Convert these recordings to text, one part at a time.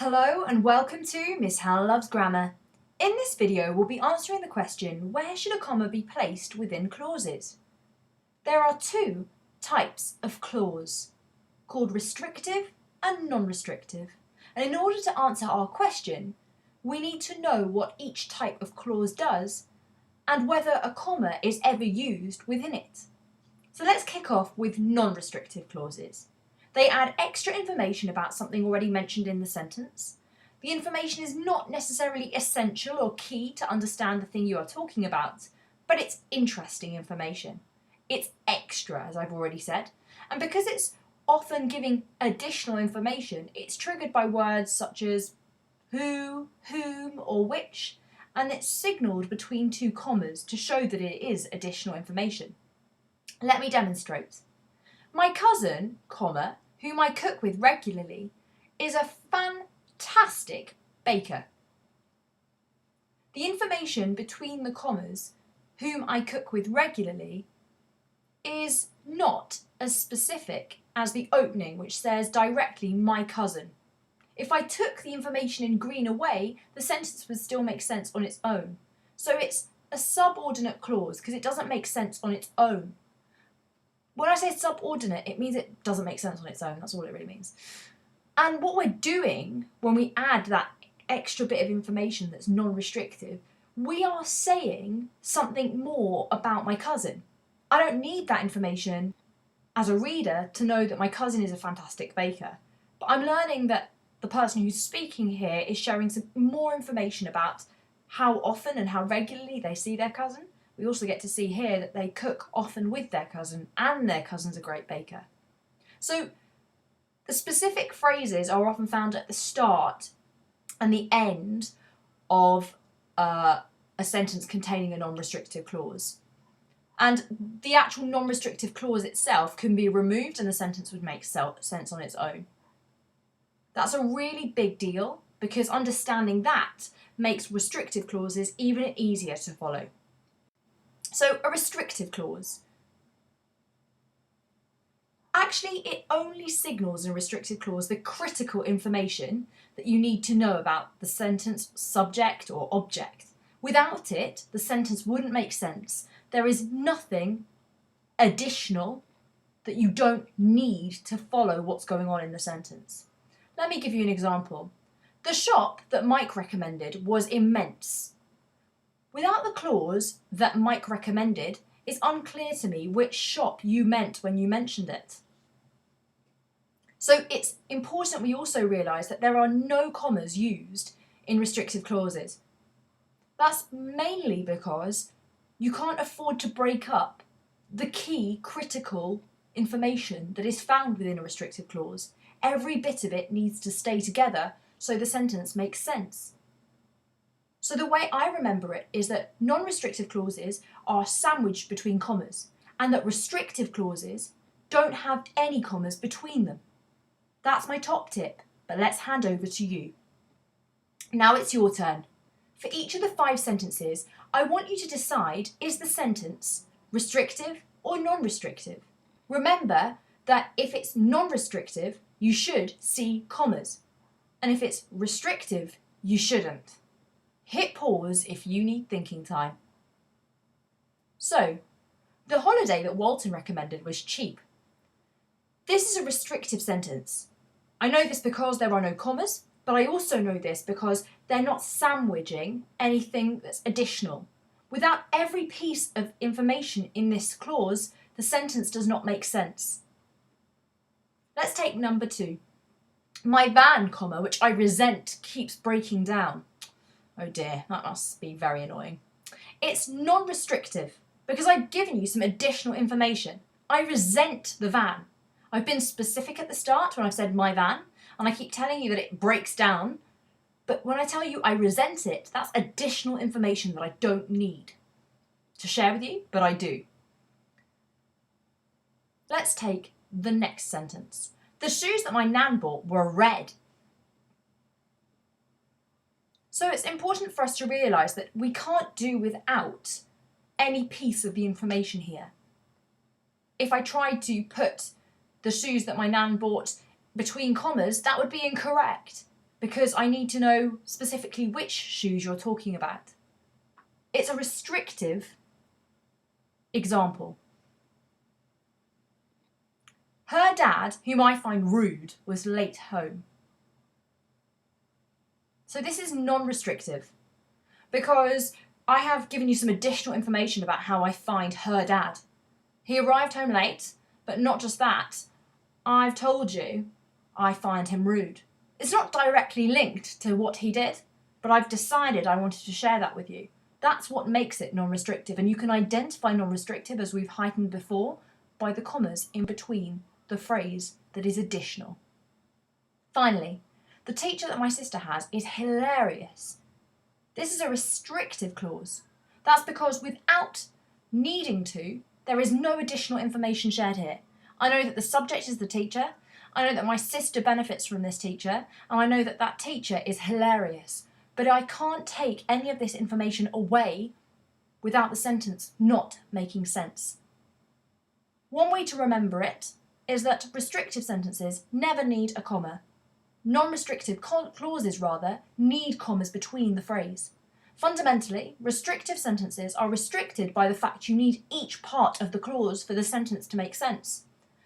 Hello and welcome to Miss Hannah Loves Grammar. In this video we'll be answering the question, where should a comma be placed within clauses? There are two types of clause, called restrictive and non-restrictive. And in order to answer our question, we need to know what each type of clause does and whether a comma is ever used within it. So let's kick off with non-restrictive clauses. They add extra information about something already mentioned in the sentence. The information is not necessarily essential or key to understand the thing you are talking about, but it's interesting information. It's extra, as I've already said, and because it's often giving additional information, it's triggered by words such as who, whom, or which, and it's signalled between two commas to show that it is additional information. Let me demonstrate. My cousin, comma, whom I cook with regularly, is a fantastic baker. The information between the commas, whom I cook with regularly, is not as specific as the opening, which says directly my cousin. If I took the information in green away, the sentence would still make sense on its own. So it's a subordinate clause because it doesn't make sense on its own. When I say subordinate, it means it doesn't make sense on its own. That's all it really means. And what we're doing when we add that extra bit of information that's non-restrictive, we are saying something more about my cousin. I don't need that information as a reader to know that my cousin is a fantastic baker. But I'm learning that the person who's speaking here is sharing some more information about how often and how regularly they see their cousin. We also get to see here that they cook often with their cousin and their cousin's a great baker. So the specific phrases are often found at the start and the end of a sentence containing a non-restrictive clause. And the actual non-restrictive clause itself can be removed and the sentence would make sense on its own. That's a really big deal because understanding that makes restrictive clauses even easier to follow. So a restrictive clause. Actually, it only signals in a restrictive clause the critical information that you need to know about the sentence subject or object. Without it, the sentence wouldn't make sense. There is nothing additional that you don't need to follow what's going on in the sentence. Let me give you an example. The shop that Mike recommended was immense. Without the clause that Mike recommended, it's unclear to me which shop you meant when you mentioned it. So it's important we also realise that there are no commas used in restrictive clauses. That's mainly because you can't afford to break up the key critical information that is found within a restrictive clause. Every bit of it needs to stay together so the sentence makes sense. So the way I remember it is that non-restrictive clauses are sandwiched between commas and that restrictive clauses don't have any commas between them. That's my top tip, but let's hand over to you. Now it's your turn. For each of the 5 sentences, I want you to decide, is the sentence restrictive or non-restrictive? Remember that if it's non-restrictive, you should see commas. And if it's restrictive, you shouldn't. Hit pause if you need thinking time. So, the holiday that Walton recommended was cheap. This is a restrictive sentence. I know this because there are no commas, but I also know this because they're not sandwiching anything that's additional. Without every piece of information in this clause, the sentence does not make sense. Let's take number 2. My van, comma, which I resent, keeps breaking down. Oh dear, that must be very annoying. It's non-restrictive because I've given you some additional information. I resent the van. I've been specific at the start when I've said my van, and I keep telling you that it breaks down. But when I tell you I resent it, that's additional information that I don't need to share with you, but I do. Let's take the next sentence. The shoes that my nan bought were red. So it's important for us to realise that we can't do without any piece of the information here. If I tried to put the shoes that my nan bought between commas, that would be incorrect. because I need to know specifically which shoes you're talking about. It's a restrictive example. Her dad, whom I find rude, was late home. So this is non-restrictive because I have given you some additional information about how I find her dad. He arrived home late, but not just that. I've told you I find him rude. It's not directly linked to what he did, but I've decided I wanted to share that with you. That's what makes it non-restrictive, and you can identify non-restrictive, as we've heightened before, by the commas in between the phrase that is additional. Finally, the teacher that my sister has is hilarious. This is a restrictive clause. That's because without needing to, there is no additional information shared here. I know that the subject is the teacher, I know that my sister benefits from this teacher, and I know that that teacher is hilarious. But I can't take any of this information away without the sentence not making sense. One way to remember it is that restrictive sentences never need a comma. Non-restrictive clauses, rather, need commas between the phrase. Fundamentally, restrictive sentences are restricted by the fact you need each part of the clause for the sentence to make sense.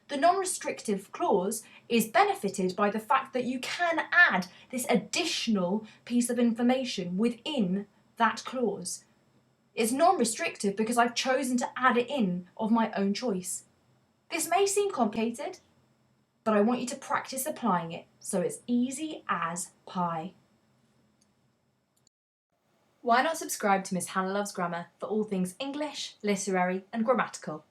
The non-restrictive clause is benefited by the fact that you can add this additional piece of information within that clause. It's non-restrictive because I've chosen to add it in of my own choice. This may seem complicated, but I want you to practice applying it so it's easy as pie. Why not subscribe to Miss Hannah Loves Grammar for all things English, literary and grammatical?